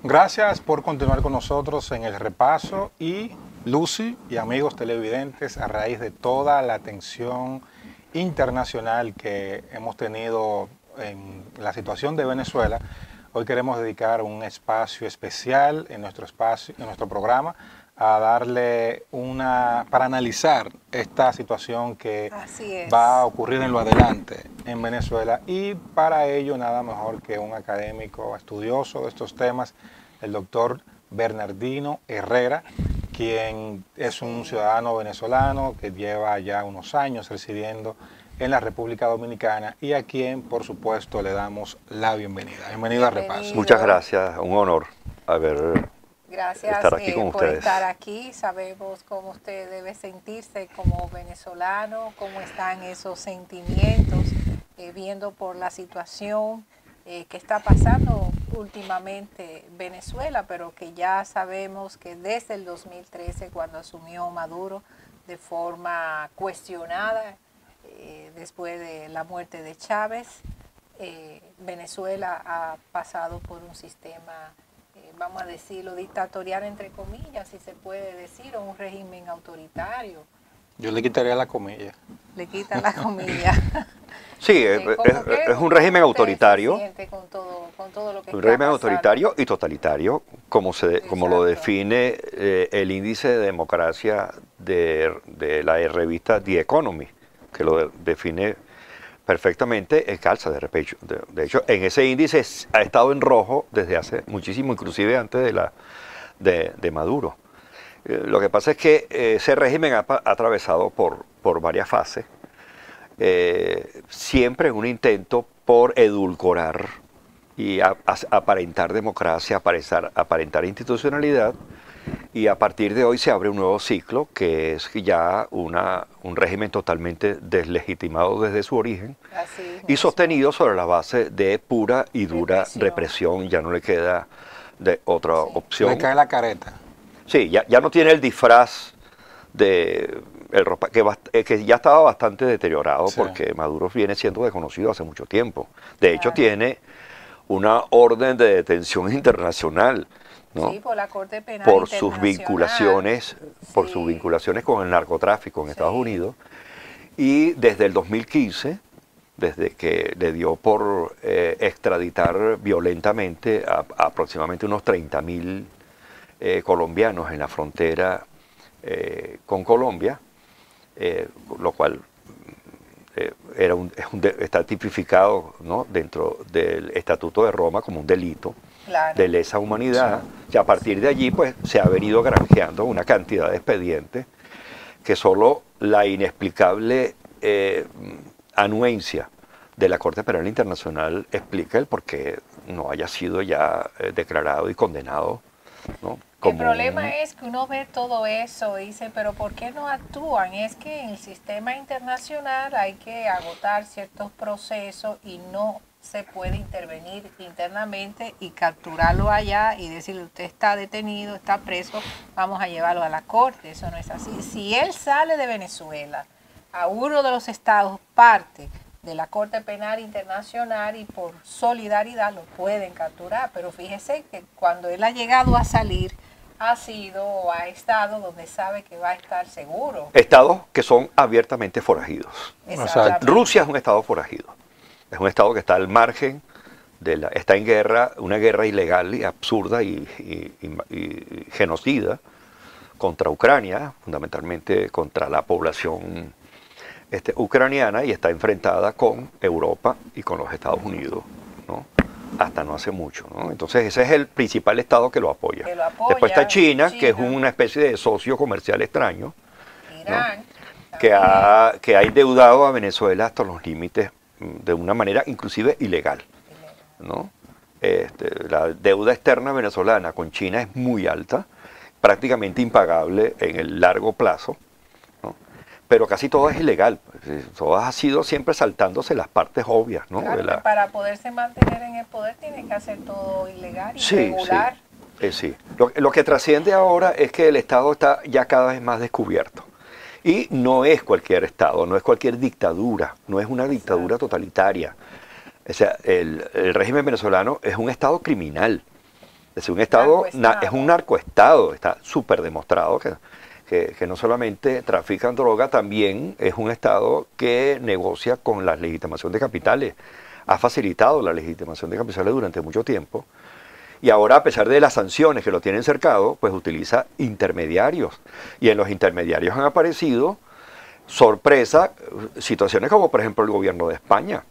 Gracias por continuar con nosotros en el repaso y Lucy y amigos televidentes, a raíz de toda la atención internacional que hemos tenido en la situación de Venezuela, hoy queremos dedicar un espacio especial en nuestro programa a darle para analizar esta situación que va a ocurrir en lo adelante en Venezuela, y para ello nada mejor que un académico estudioso de estos temas, el doctor Bernardino Herrera, quien es un ciudadano venezolano que lleva ya unos años residiendo en la República Dominicana y a quien, por supuesto, le damos la bienvenida. Bienvenido a Repaso. Muchas gracias, un honor estar aquí con por ustedes. estar aquí. Sabemos cómo usted debe sentirse como venezolano, cómo están esos sentimientos, viendo por la situación que está pasando últimamente Venezuela, pero que ya sabemos que desde el 2013, cuando asumió Maduro de forma cuestionada, después de la muerte de Chávez, Venezuela ha pasado por un sistema, vamos a decirlo, dictatorial entre comillas, si se puede decir, o un régimen autoritario. Yo le quitaría la comilla. Le quita la comilla. Sí, es un régimen autoritario. Con todo lo que un régimen pasando. Autoritario y totalitario, como lo define el índice de democracia de la revista The Economy, que lo define perfectamente, es calza de repecho. De hecho, en ese índice ha estado en rojo desde hace muchísimo, inclusive antes de Maduro. Lo que pasa es que ese régimen ha atravesado por varias fases, siempre en un intento por edulcorar y aparentar democracia, aparentar institucionalidad, y a partir de hoy se abre un nuevo ciclo que es ya un régimen totalmente deslegitimado desde su origen y sostenido sobre la base de pura y dura represión. Ya no le queda de otra opción. Le cae la careta. Sí, ya no tiene el disfraz de que ya estaba bastante deteriorado, porque Maduro viene siendo desconocido hace mucho tiempo. De hecho, tiene una orden de detención internacional, ¿no? Sí, por la Corte Penal por sus vinculaciones, con el narcotráfico en Estados Unidos, y desde el 2015, desde que le dio por extraditar violentamente a aproximadamente unos 30.000 colombianos en la frontera con Colombia, lo cual está tipificado, ¿no?, dentro del Estatuto de Roma como un delito de lesa humanidad. Y a partir de allí pues se ha venido granjeando una cantidad de expedientes que solo la inexplicable anuencia de la Corte Penal Internacional explica el por qué no haya sido ya declarado y condenado, ¿no? El problema es que uno ve todo eso y dice, pero ¿por qué no actúan? Es que en el sistema internacional hay que agotar ciertos procesos y no se puede intervenir internamente y capturarlo allá y decirle, usted está detenido, está preso, vamos a llevarlo a la corte. Eso no es así. Si él sale de Venezuela a uno de los estados, parte de la Corte Penal Internacional, y por solidaridad lo pueden capturar, pero fíjese que cuando él ha llegado a salir, ha estado donde sabe que va a estar seguro. Estados que son abiertamente forajidos. O sea, Rusia es un estado forajido. Es un estado que está al margen está en guerra, una guerra ilegal y absurda y genocida contra Ucrania, fundamentalmente contra la población ucraniana, y está enfrentada con Europa y con los Estados Unidos, ¿no?, hasta no hace mucho, ¿no? Entonces ese es el principal estado que lo apoya. Después está China, que es una especie de socio comercial extraño, Irán, ¿no?, que ha endeudado a Venezuela hasta los límites de una manera inclusive ilegal, ¿no? La deuda externa venezolana con China es muy alta, prácticamente impagable en el largo plazo, ¿no?, pero casi todo es ilegal. Todo ha sido siempre saltándose las partes obvias, ¿no? Claro, para poderse mantener en el poder tiene que hacer todo ilegal, irregular. Sí. Lo que trasciende ahora es que el Estado está ya cada vez más descubierto. Y no es cualquier Estado, no es cualquier dictadura, no es una dictadura totalitaria. O sea, el régimen venezolano es un Estado criminal, Es un Estado, es un narcoestado, está súper demostrado que no solamente trafican droga, también es un Estado que negocia con la legitimación de capitales. Ha facilitado la legitimación de capitales durante mucho tiempo. Y ahora, a pesar de las sanciones que lo tienen cercado, pues utiliza intermediarios. Y en los intermediarios han aparecido, sorpresa, situaciones como por ejemplo el gobierno de España,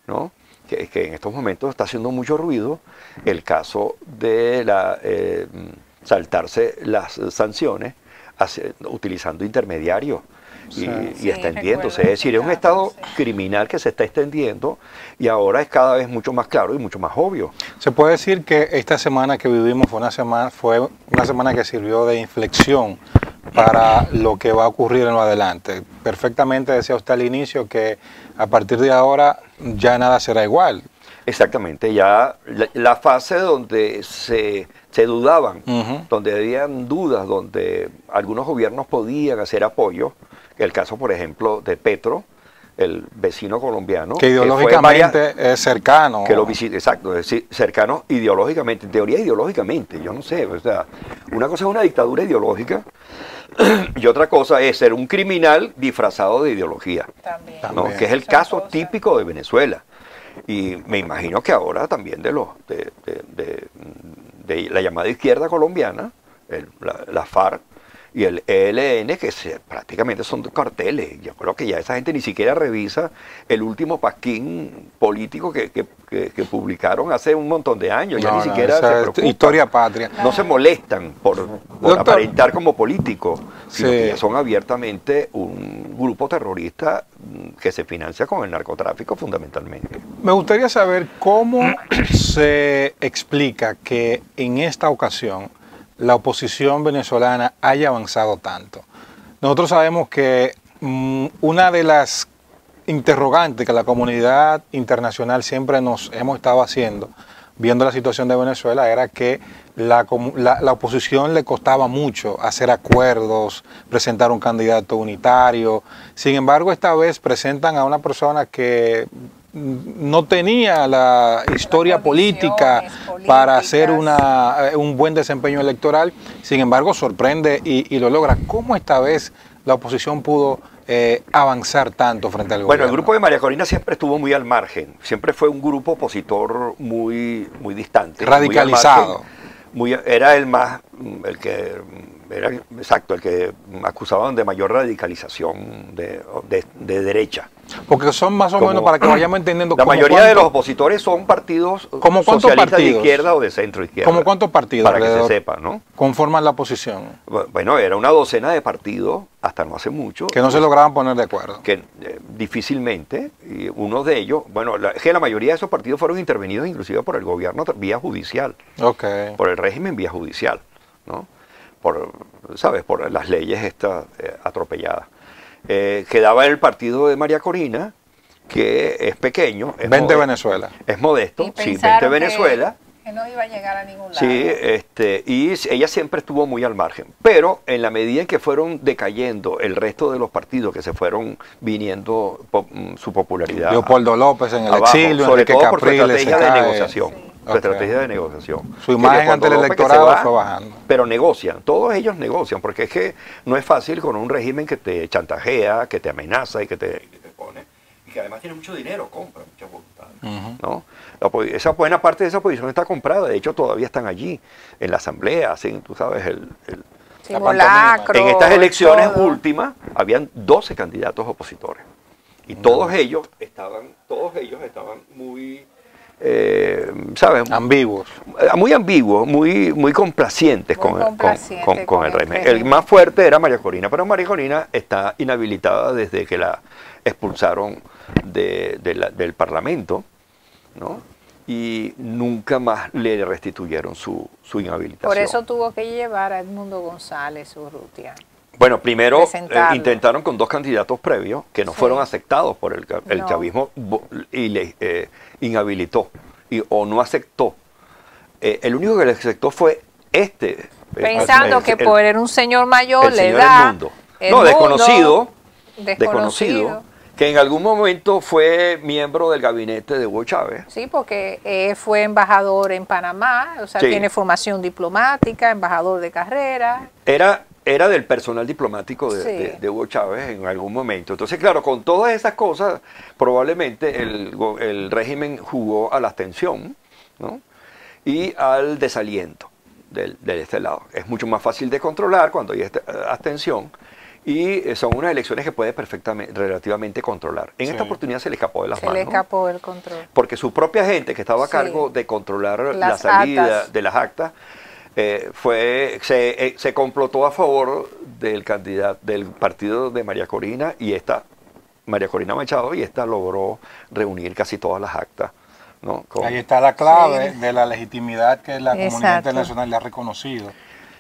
¿no? Que en estos momentos está haciendo mucho ruido el caso de saltarse las sanciones utilizando intermediarios y extendiéndose. Es decir, es un estado criminal que se está extendiendo y ahora es cada vez mucho más claro y mucho más obvio. Se puede decir que esta semana que vivimos fue una semana que sirvió de inflexión para lo que va a ocurrir en lo adelante. Perfectamente decía usted al inicio que a partir de ahora ya nada será igual. Exactamente, ya la fase donde se dudaban, donde habían dudas, donde algunos gobiernos podían hacer apoyo, el caso por ejemplo de Petro, el vecino colombiano, que ideológicamente es cercano. Que lo visita, exacto, es decir, cercano ideológicamente, en teoría ideológicamente, yo no sé, o sea, una cosa es una dictadura ideológica y otra cosa es ser un criminal disfrazado de ideología, ¿no? Que es el caso típico de Venezuela. Y me imagino que ahora también de la llamada izquierda colombiana, la FARC y el ELN, que prácticamente son carteles. Yo creo que ya esa gente ni siquiera revisa el último pasquín político que publicaron hace un montón de años. Ya ni siquiera se preocupan. Historia patria. No se molestan por aparentar como políticos, sino que ya son abiertamente un grupo terrorista que se financia con el narcotráfico fundamentalmente. Me gustaría saber cómo se explica que en esta ocasión la oposición venezolana haya avanzado tanto. Nosotros sabemos que una de las interrogantes que la comunidad internacional siempre nos hemos estado haciendo, viendo la situación de Venezuela, era que la oposición le costaba mucho hacer acuerdos, presentar un candidato unitario. Sin embargo, esta vez presentan a una persona que no tenía la historia política para hacer un buen desempeño electoral. Sin embargo, sorprende y lo logra. ¿Cómo esta vez la oposición pudo avanzar tanto frente al gobierno? Bueno, el grupo de María Corina siempre estuvo muy al margen. Siempre fue un grupo opositor muy distante. Radicalizado. Era el que acusaban de mayor radicalización de derecha. Porque son más o menos, para que vayamos entendiendo. La mayoría de los opositores son partidos socialistas de izquierda o de centro izquierda. ¿Cómo cuántos partidos? Para que se sepa, ¿no? Conforman la oposición. Bueno, era una docena de partidos, hasta no hace mucho. Que no se lograban poner de acuerdo. Que difícilmente, y uno de ellos, bueno, es que la mayoría de esos partidos fueron intervenidos inclusive por el gobierno vía judicial. Okay. Por el régimen vía judicial, ¿no? ¿Sabes? Por las leyes estas atropelladas. Quedaba el partido de María Corina, que es pequeño. Es 20 Venezuela. Es modesto, sí, 20 Venezuela. Que no iba a llegar a ningún lado. Sí, y ella siempre estuvo muy al margen. Pero en la medida en que fueron decayendo el resto de los partidos, que se fueron viniendo su popularidad. Leopoldo López en el abajo, exilio, sobre todo por su Capriles, estrategia de negociación. Sí. Su estrategia de negociación. Su imagen ante el electorado fue bajando. Pero negocian, todos ellos negocian, porque es que no es fácil con un régimen que te chantajea, que te amenaza y que te pone, y que además tiene mucho dinero, compra mucha voluntad, ¿no? Esa buena parte de esa posición está comprada, de hecho todavía están allí, en la asamblea, hacen, tú sabes, en estas elecciones últimas, habían 12 candidatos opositores, y todos ellos estaban muy... ¿sabes? Ambiguos. Muy ambiguos, muy complacientes con el régimen. El más fuerte era María Corina, pero María Corina está inhabilitada desde que la expulsaron del Parlamento, ¿no? Y nunca más le restituyeron su inhabilitación. Por eso tuvo que llevar a Edmundo González Urrutia. Bueno, primero intentaron con 2 candidatos previos que no fueron aceptados por el chavismo y le inhabilitó o no aceptó. El único que le aceptó fue pensando que por un señor mayor el le señor da Edmundo. No, desconocido, que en algún momento fue miembro del gabinete de Hugo Chávez. Sí, porque fue embajador en Panamá, o sea, Sí. tiene formación diplomática, embajador de carrera. Era del personal diplomático Sí. de Hugo Chávez en algún momento. Entonces, claro, con todas esas cosas, probablemente el régimen jugó a la abstención, ¿no? Y al desaliento de este lado. Es mucho más fácil de controlar cuando hay abstención y son unas elecciones que puede perfectamente, relativamente controlar. En esta Sí. oportunidad se le escapó de las Se manos. le escapó el control. Porque su propia gente que estaba a Sí. cargo de controlar la Las salida actas. de las actas, se complotó a favor del candidato del partido de María Corina y María Corina Machado, y esta logró reunir casi todas las actas, ¿no? Ahí está la clave Sí. de la legitimidad que la comunidad Exacto. internacional le ha reconocido.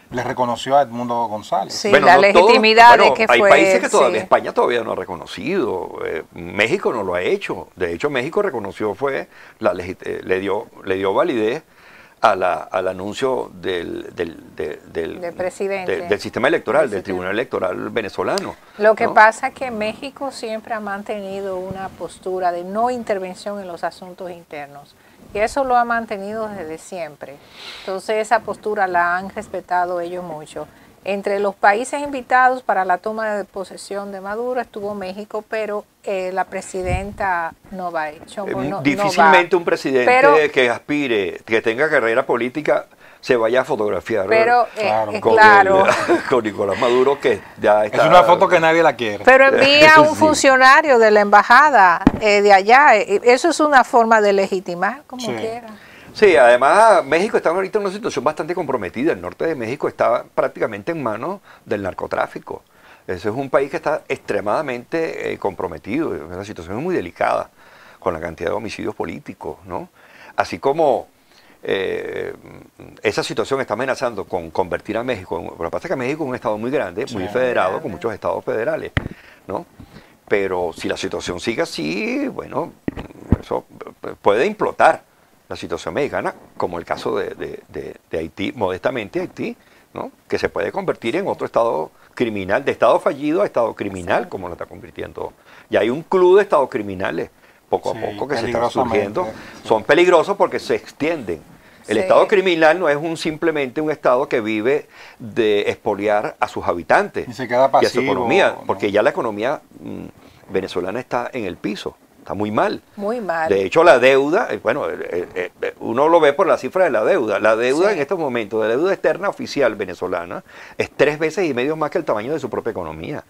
Le reconoció a Edmundo González. Sí, la legitimidad de que hay fue países que él, todavía, sí. España todavía no ha reconocido, México no lo ha hecho. De hecho, México reconoció, le dio validez al anuncio del presidente. del sistema electoral, Del del sistema. Tribunal Electoral venezolano. Lo que ¿no? pasa es que México siempre ha mantenido una postura de no intervención en los asuntos internos. Y eso lo ha mantenido desde siempre. Entonces esa postura la han respetado ellos mucho. Entre los países invitados para la toma de posesión de Maduro estuvo México, pero la presidenta no va. Difícilmente un presidente Pero- que aspire, que tenga carrera política, se vaya a fotografiar Pero, Claro. con, claro. con Nicolás Maduro, que ya está... Es una foto que nadie la quiere. Pero envía a un Sí. funcionario de la embajada de allá. Eso es una forma de legitimar, como Sí. quiera. Sí, además México está ahorita en una situación bastante comprometida. El norte de México está prácticamente en manos del narcotráfico. Ese es un país que está extremadamente comprometido. Es una situación muy delicada con la cantidad de homicidios políticos, ¿no? Así como esa situación está amenazando con convertir a México. Lo que pasa es que México es un estado muy grande, muy Sí. federado, Grande. con muchos estados federales, ¿no? Pero si la situación sigue así, bueno, eso puede implotar la situación mexicana, como el caso de Haití, modestamente Haití, ¿no? Que se puede convertir en otro estado criminal, de estado fallido a estado criminal, Exacto. como lo está convirtiendo. Y hay un club de estados criminales, poco a Sí, poco, que se están peligrosamente, surgiendo. sí. Son peligrosos porque se extienden. El Sí. estado criminal no es simplemente un estado que vive de expoliar a sus habitantes Y se queda y a su pasivo, economía, ¿no? porque ya la economía venezolana está en el piso, está muy mal. Muy mal. De hecho, la deuda, uno lo ve por la cifra de la deuda. La deuda Sí. en estos momentos, la deuda externa oficial venezolana, es 3 veces y medio más que el tamaño de su propia economía.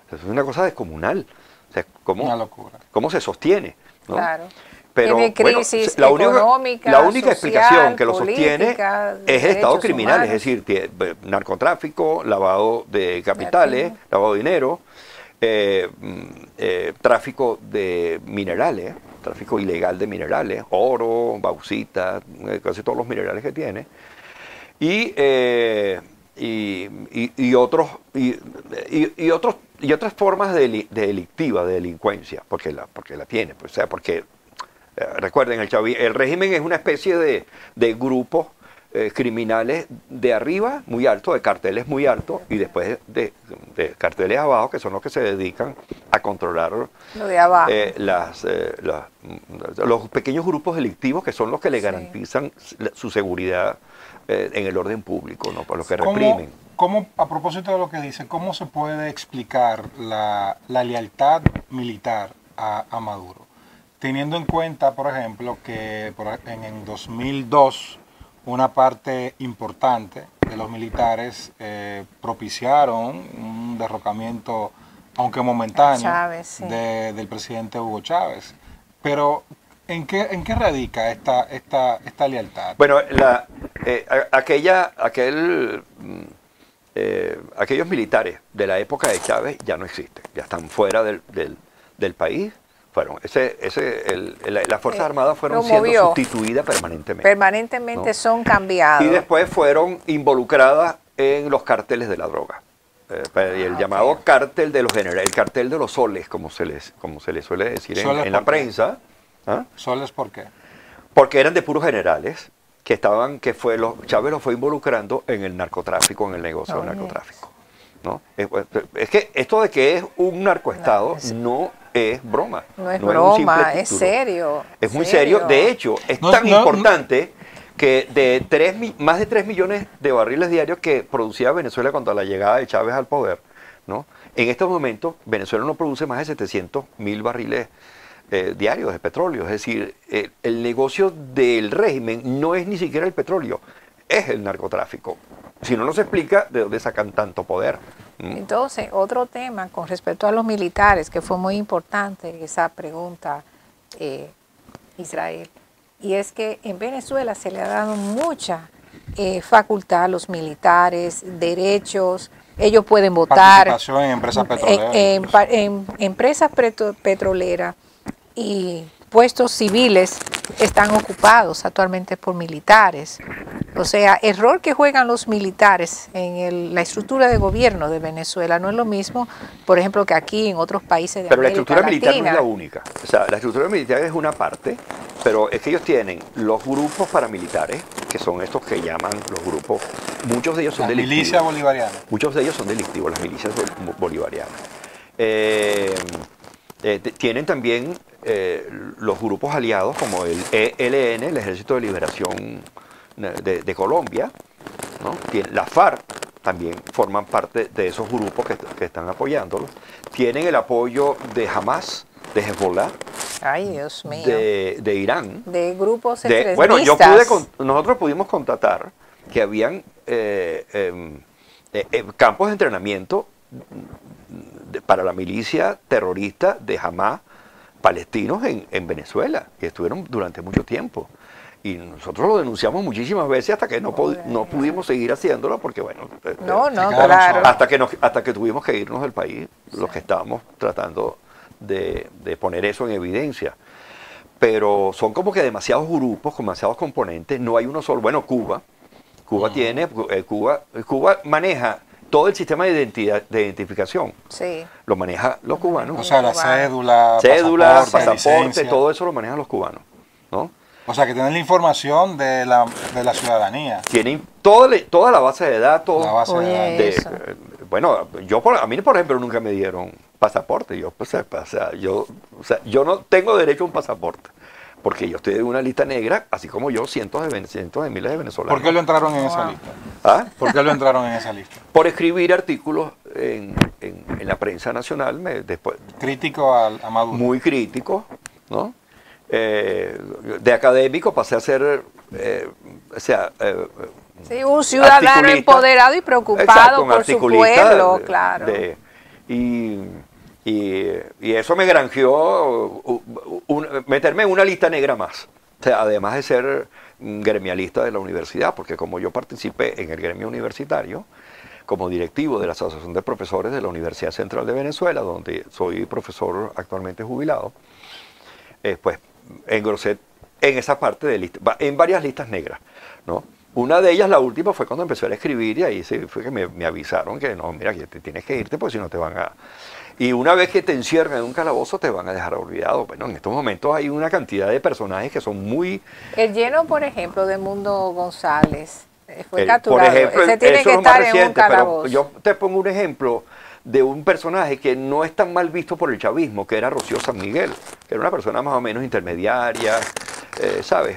Eso es una cosa descomunal. O sea, Una locura. ¿cómo se sostiene? ¿no? Claro. Pero Tiene bueno, crisis la única económica, explicación social, que lo sostiene política, es el estado derechos criminal, es humanos. decir, narcotráfico, lavado de capitales, Latino. lavado de dinero, tráfico de minerales, tráfico ilegal de minerales, oro, bauxita, casi todos los minerales que tiene, y otras formas delictivas, de delincuencia, porque la tiene, pues, o sea, porque recuerden, el régimen es una especie de grupos criminales de arriba, muy alto, de carteles muy altos, y después de carteles abajo, que son los que se dedican a controlar Lo de abajo. los pequeños grupos delictivos, que son los que le Sí. garantizan su seguridad en el orden público, ¿no? Por los que ¿Cómo- reprimen. cómo, a propósito de lo que dice, cómo se puede explicar la lealtad militar a Maduro? Teniendo en cuenta, por ejemplo, que en 2002 una parte importante de los militares propiciaron un derrocamiento, aunque momentáneo, Chávez, sí. del presidente Hugo Chávez. Pero, ¿en qué radica esta lealtad? Bueno, aquellos militares de la época de Chávez ya no existen, ya están fuera del país. Las Fuerzas Armadas fueron lo siendo movió. sustituidas permanentemente. Permanentemente ¿no? son cambiados. Y después fueron involucradas en los cárteles de la droga. El llamado ok. cártel de los generales, el cartel de los soles, como se les suele decir ¿Soles en la por qué? prensa. ¿Ah? ¿Soles por qué? Porque eran de puros generales Chávez los fue involucrando en el narcotráfico, en el negocio del Oye. narcotráfico, ¿no? Es que esto de que es un narcoestado Sí. no es broma. No es un simple broma, es título. serio. Es muy serio. De hecho, es tan importante que de más de 3 millones de barriles diarios que producía Venezuela cuando la llegada de Chávez al poder, ¿no? En estos momentos, Venezuela no produce más de 700.000 barriles diarios de petróleo. Es decir, el negocio del régimen no es ni siquiera el petróleo, es el narcotráfico. Si no nos explica de dónde sacan tanto poder. Entonces, otro tema con respecto a los militares, que fue muy importante esa pregunta, Israel, y es que en Venezuela se le ha dado mucha facultad a los militares, derechos, ellos pueden votar. Participación en empresas petroleras. En empresas petroleras y puestos civiles están ocupados actualmente por militares. O sea, el rol que juegan los militares en la estructura de gobierno de Venezuela no es lo mismo, por ejemplo, que aquí en otros países de Pero América la estructura Latina. militar no es la única. O sea, la estructura militar es una parte, pero es que ellos tienen los grupos paramilitares, que son estos que llaman los grupos, muchos de ellos son delictivos. Milicia bolivariana. Muchos de ellos son delictivos, las milicias bolivarianas. Tienen también los grupos aliados como el ELN, el Ejército de Liberación de Colombia, ¿no? La FARC también forman parte de esos grupos que están apoyándolos. Tienen el apoyo de Hamas, de Hezbollah, Ay, Dios mío. de Irán. De grupos Bueno, extremistas. nosotros pudimos constatar que habían campos de entrenamiento para la milicia terrorista de Hamas palestinos en Venezuela, que estuvieron durante mucho tiempo. Y nosotros lo denunciamos muchísimas veces hasta que no pudimos seguir haciéndolo, porque bueno, No, claro. hasta que tuvimos que irnos del país, los que estábamos tratando de poner eso en evidencia. Pero son como que demasiados grupos, demasiados componentes, no hay uno solo. Bueno, Cuba maneja todo el sistema de identificación. Sí. Lo manejan los cubanos. O sea, la cédula, pasaporte, licencia. todo eso lo manejan los cubanos, ¿no? O sea, que tienen la información de la ciudadanía. Tienen toda la base de datos. La base Oye, de eso. Bueno, a mí, por ejemplo, nunca me dieron pasaporte. Yo no tengo derecho a un pasaporte, porque yo estoy en una lista negra, así como yo, cientos de miles de venezolanos. ¿Por qué lo entraron en esa lista? ¿Ah? ¿Por qué lo entraron en esa lista? Por escribir artículos en la prensa nacional, después, Crítico a Maduro. muy críticos, ¿no? De académico pasé a ser, Sí, un ciudadano articulista. Empoderado y preocupado Exacto, un por su articulista pueblo, claro. Y eso me granjeó meterme en una lista negra más. O sea, además de ser gremialista de la universidad, porque como yo participé en el gremio universitario, como directivo de la Asociación de Profesores de la Universidad Central de Venezuela, donde soy profesor actualmente jubilado, pues engrosé en esa parte de lista, en varias listas negras, ¿no? Una de ellas, la última, fue cuando empecé a escribir, y ahí fue que me avisaron que no, mira, que te tienes que irte, porque si no te van a... Y una vez que te encierran en un calabozo, te van a dejar olvidado. Bueno, en estos momentos hay una cantidad de personajes que son muy... El lleno, por ejemplo, de Mundo González fue por capturado. ejemplo, Ese tiene eso que es lo más estar en un reciente, pero calabozo. yo te pongo un ejemplo de un personaje que no es tan mal visto por el chavismo, que era Rocío San Miguel, que era una persona más o menos intermediaria, ¿sabes?,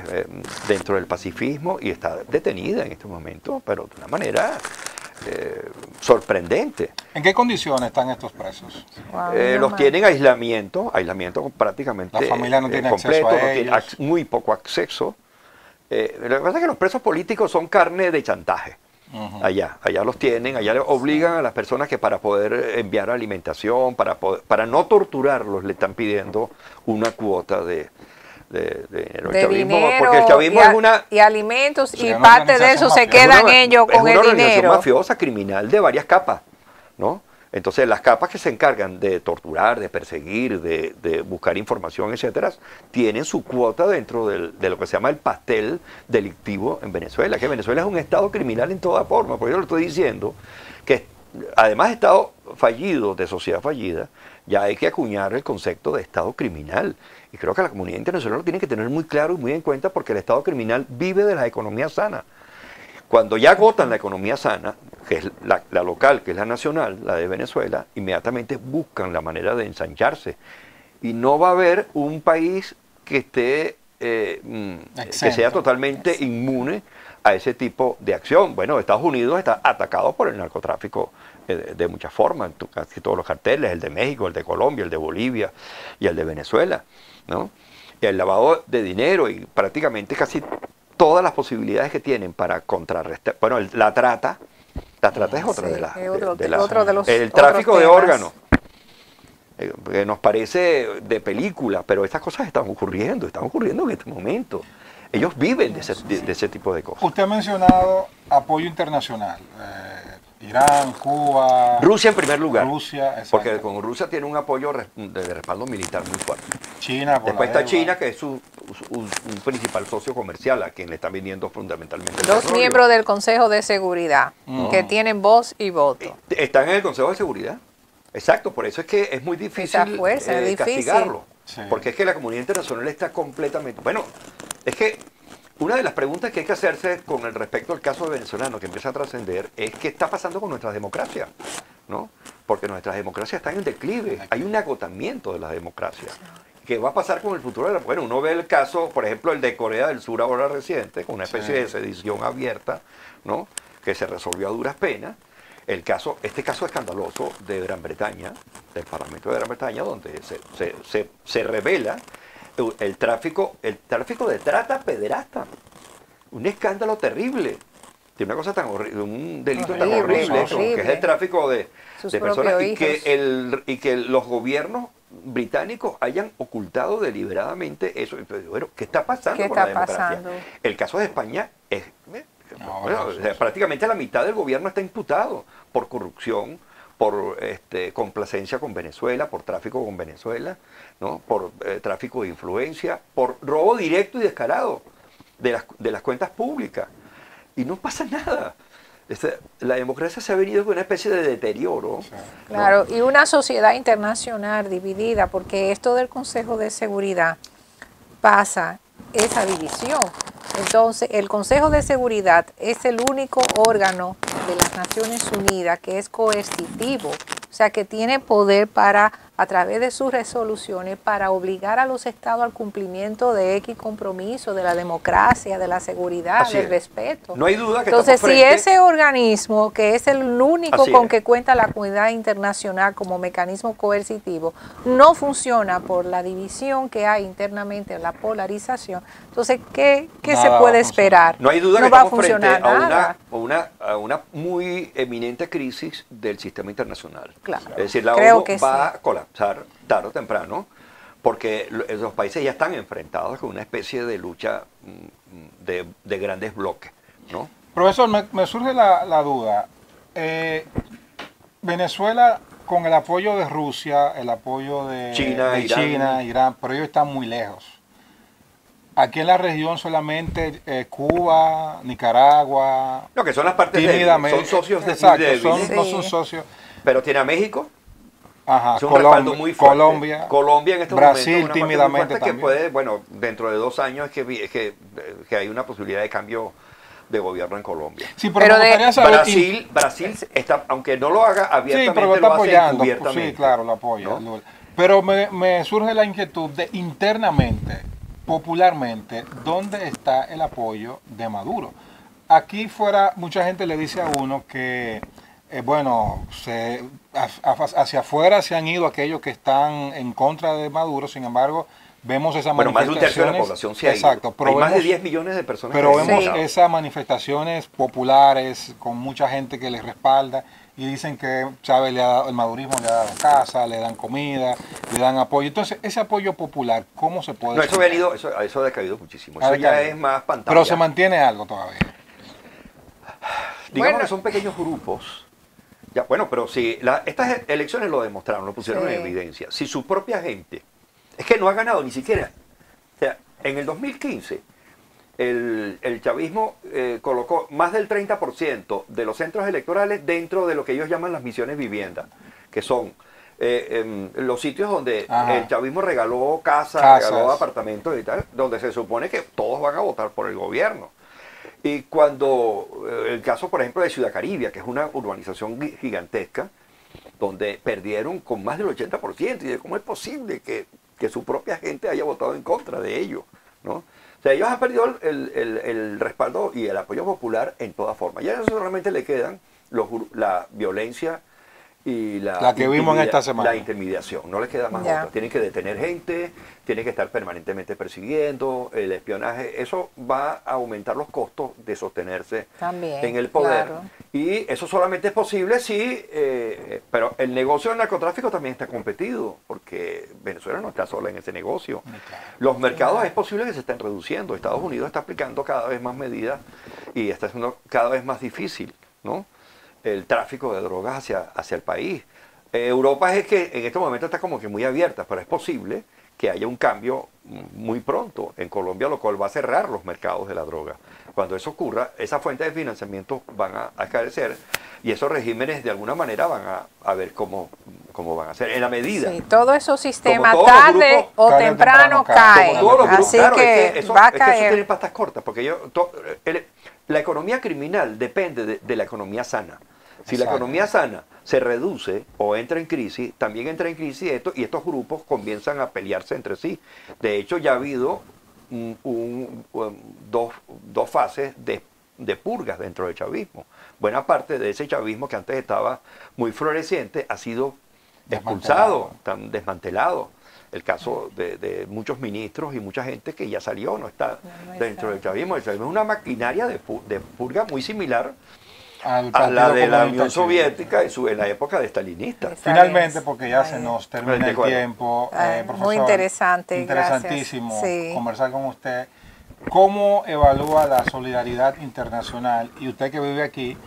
dentro del pacifismo, y está detenida en este momento, pero de una manera sorprendente. ¿En qué condiciones están estos presos? Wow, Los tienen aislamiento prácticamente La familia no tiene completo, acceso a no tiene ellos. muy poco acceso. Lo que pasa es que los presos políticos son carne de chantaje. Allá los tienen, allá le obligan a las personas que para poder enviar alimentación, para no torturarlos, le están pidiendo una cuota de dinero. de dinero porque el chavismo es una... y alimentos, Sí, y una parte de eso organización se mafiosa. quedan ellos con es una el organización dinero. mafiosa, criminal, de varias capas, ¿no? Entonces, las capas que se encargan de torturar, de perseguir, de buscar información, etcétera, tienen su cuota dentro de lo que se llama el pastel delictivo en Venezuela, que Venezuela es un estado criminal en toda forma. Por eso lo estoy diciendo, que además de estado fallido, de sociedad fallida, ya hay que acuñar el concepto de estado criminal. Y creo que la comunidad internacional lo tiene que tener muy claro y muy en cuenta, porque el estado criminal vive de la economía sana. Cuando ya agotan la economía sana, que es la local, que es la nacional, la de Venezuela, inmediatamente buscan la manera de ensancharse y no va a haber un país que esté que sea totalmente inmune a ese tipo de acción. Bueno, Estados Unidos está atacado por el narcotráfico de muchas formas, casi todos los carteles, el de México, el de Colombia, el de Bolivia y el de Venezuela, ¿no? Y el lavado de dinero y prácticamente casi todas las posibilidades que tienen para contrarrestar. Bueno, la trata es otra de las... El tráfico de órganos, que nos parece de película, pero estas cosas están ocurriendo en este momento. Ellos viven de ese tipo de cosas. Usted ha mencionado apoyo internacional. Irán, Cuba... Rusia en primer lugar. Rusia, exacto. Porque con Rusia tiene un apoyo de respaldo militar muy fuerte. China, después está China, que es un principal socio comercial a quien le están vendiendo fundamentalmente el Dos petróleo. miembros del Consejo de Seguridad que tienen voz y voto. Están en el Consejo de Seguridad. Exacto, por eso es que es muy difícil, castigarlo. Sí. Porque es que la comunidad internacional está completamente... Bueno, es que una de las preguntas que hay que hacerse con el respecto al caso venezolano que empieza a trascender es qué está pasando con nuestras democracias, ¿no? Porque nuestras democracias están en declive, hay un agotamiento de las democracias. ¿Qué va a pasar con el futuro? Bueno, uno ve el caso, por ejemplo, el de Corea del Sur ahora reciente, con una especie de sedición abierta, ¿no? Que se resolvió a duras penas. Este caso escandaloso de Gran Bretaña, del Parlamento de Gran Bretaña, donde se revela el tráfico de trata pederasta. Un escándalo terrible. De una cosa tan horrible, un delito tan horrible, que es el tráfico de personas y que los gobiernos británicos hayan ocultado deliberadamente eso. Bueno, ¿qué está pasando con la democracia? El caso de España es... prácticamente la mitad del gobierno está imputado por corrupción, por complacencia con Venezuela, por tráfico con Venezuela, ¿no? Por tráfico de influencia, por robo directo y descarado de las cuentas públicas. Y no pasa nada. La democracia se ha venido con una especie de deterioro. ¿no? Claro, y una sociedad internacional dividida, porque esto del Consejo de Seguridad pasa esa división. Entonces, el Consejo de Seguridad es el único órgano de las Naciones Unidas que es coercitivo, o sea, que tiene poder para, a través de sus resoluciones, para obligar a los estados al cumplimiento de X compromiso, de la democracia, de la seguridad, del respeto. No hay duda que entonces, si ese organismo, que es el único con que cuenta la comunidad internacional como mecanismo coercitivo, no funciona por la división que hay internamente, la polarización, entonces, ¿qué se puede esperar? No hay duda no que va estamos a funcionar a una muy eminente crisis del sistema internacional. Claro. Es decir, la ONU va a colapsar tarde o temprano, porque los países ya están enfrentados con una especie de lucha de grandes bloques, ¿no? Profesor, me surge la duda. Venezuela, con el apoyo de Rusia, el apoyo de China, Irán, pero ellos están muy lejos. Aquí en la región solamente Cuba, Nicaragua... No, que son las partes débiles, son socios débiles. No son socios. Pero tiene a México. Ajá, es un respaldo muy fuerte. Colombia en este Brasil, momento tímidamente que puede, bueno, dentro de 2 años es que hay una posibilidad de cambio de gobierno en Colombia. Sí, pero me gustaría saber... Brasil está, aunque no lo haga abiertamente, pero está apoyando, encubiertamente. Sí, claro, lo apoya. ¿No? Pero me surge la inquietud de internamente, popularmente, ¿dónde está el apoyo de Maduro? Aquí fuera, mucha gente le dice a uno que, hacia afuera se han ido aquellos que están en contra de Maduro, sin embargo, vemos esas manifestaciones. Más de 1/3 de la población se ha ido. Exacto, hay más de 10 millones de personas. Pero vemos esas manifestaciones populares con mucha gente que les respalda y dicen que Chávez el madurismo le ha dado casa, le dan comida, le dan apoyo. Entonces, ese apoyo popular, ¿cómo se puede...? No, eso ha decaído muchísimo. Eso ya es más pantalla. Pero se mantiene algo todavía. Digamos que son pequeños grupos. Ya, bueno, pero si estas elecciones lo demostraron, lo pusieron en evidencia. Si su propia gente, es que no ha ganado ni siquiera. O sea, en el 2015, el chavismo colocó más del 30% de los centros electorales dentro de lo que ellos llaman las misiones vivienda, que son los sitios donde el chavismo regaló casas, regaló apartamentos y tal, donde se supone que todos van a votar por el gobierno. Y cuando el caso, por ejemplo, de Ciudad Caribia, que es una urbanización gigantesca, donde perdieron con más del 80%, y de cómo es posible que que su propia gente haya votado en contra de ellos, ¿no? O sea, ellos han perdido el respaldo y el apoyo popular en toda forma. Ya solamente le quedan la violencia y la que vimos en esta semana. La intimidación, no les queda más otra. Tienen que detener gente, tienen que estar permanentemente persiguiendo, el espionaje, eso va a aumentar los costos de sostenerse también en el poder. Claro. Y eso solamente es posible si, pero el negocio del narcotráfico también está competido, porque Venezuela no está sola en ese negocio. Los mercados es posible que se estén reduciendo, Estados Unidos está aplicando cada vez más medidas y está siendo cada vez más difícil, ¿no?, el tráfico de drogas hacia el país. Europa es que en este momento está como que muy abierta, pero es posible que haya un cambio muy pronto en Colombia, lo cual va a cerrar los mercados de la droga. Cuando eso ocurra, esas fuentes de financiamiento van a carecer y esos regímenes de alguna manera van a ver cómo van a ser. En la medida. Sí, todo esos sistemas tarde o temprano caen. Así claro, que eso, va a es que eso caer. tiene patas cortas, porque la economía criminal depende de la economía sana. Si la economía sana se reduce o entra en crisis, también entra en crisis esto y estos grupos comienzan a pelearse entre sí. De hecho, ya ha habido dos fases de purgas dentro del chavismo. Buena parte de ese chavismo que antes estaba muy floreciente ha sido expulsado, desmantelado. El caso de muchos ministros y mucha gente que ya salió, no está dentro del chavismo. El chavismo es una maquinaria de purga muy similar a la de la Unión Soviética en la época de stalinista. Finalmente, porque ya se nos termina el tiempo, profesor, muy interesante, interesantísimo conversar con usted. ¿Cómo evalúa la solidaridad internacional? Y usted que vive aquí,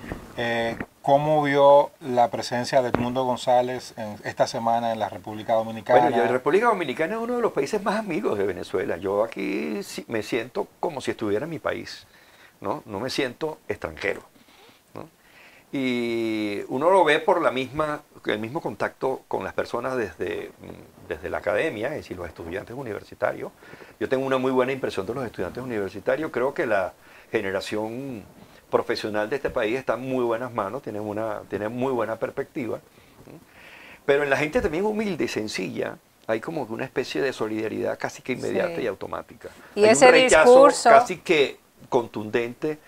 ¿cómo vio la presencia de Edmundo González esta semana en la República Dominicana? Bueno, la República Dominicana es uno de los países más amigos de Venezuela. Yo aquí me siento como si estuviera en mi país, ¿no? No me siento extranjero, ¿no? Y uno lo ve por el mismo contacto con las personas desde la academia, es decir, los estudiantes universitarios. Yo tengo una muy buena impresión de los estudiantes universitarios. Creo que la generación profesional de este país está en muy buenas manos, tiene muy buena perspectiva. Pero en la gente también humilde y sencilla hay como una especie de solidaridad casi que inmediata y automática. Y hay ese un rechazo discurso casi que contundente.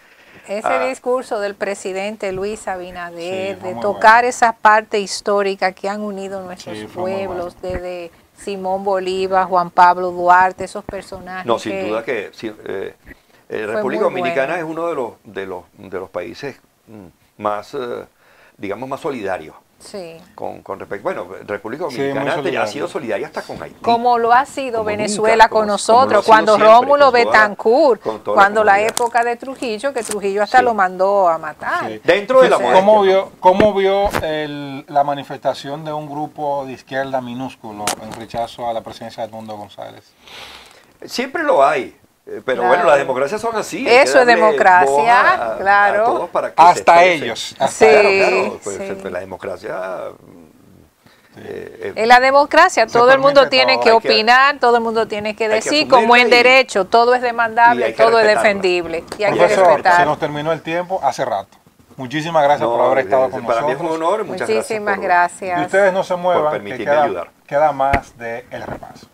Ese discurso del presidente Luis Abinader, de tocar esa parte histórica que han unido nuestros pueblos, desde Simón Bolívar, Juan Pablo Duarte, esos personajes. No, sin duda que República Dominicana es uno de los países más, digamos, más solidarios. Sí. Con respecto, bueno, República Dominicana ha sido solidaria hasta con Haití. Como lo ha sido Venezuela con nosotros, cuando Rómulo Betancourt, cuando la época de Trujillo, que Trujillo hasta lo mandó a matar. Sí. Dentro de la ¿Cómo vio la manifestación de un grupo de izquierda minúsculo en rechazo a la presidencia de Edmundo González? Siempre lo hay. Pero bueno, las democracias son así. Eso es democracia, claro. A todos para que hasta ellos. Claro, pues la democracia. En la democracia todo el mundo tiene que opinar, todo el mundo tiene que decir, como en derecho, todo es demandable, todo es defendible. Y hay que respetar. Se nos terminó el tiempo hace rato. Muchísimas gracias por haber estado con nosotros. Para mí es un honor. Muchísimas gracias. Y ustedes no se muevan, que queda más de El Repaso.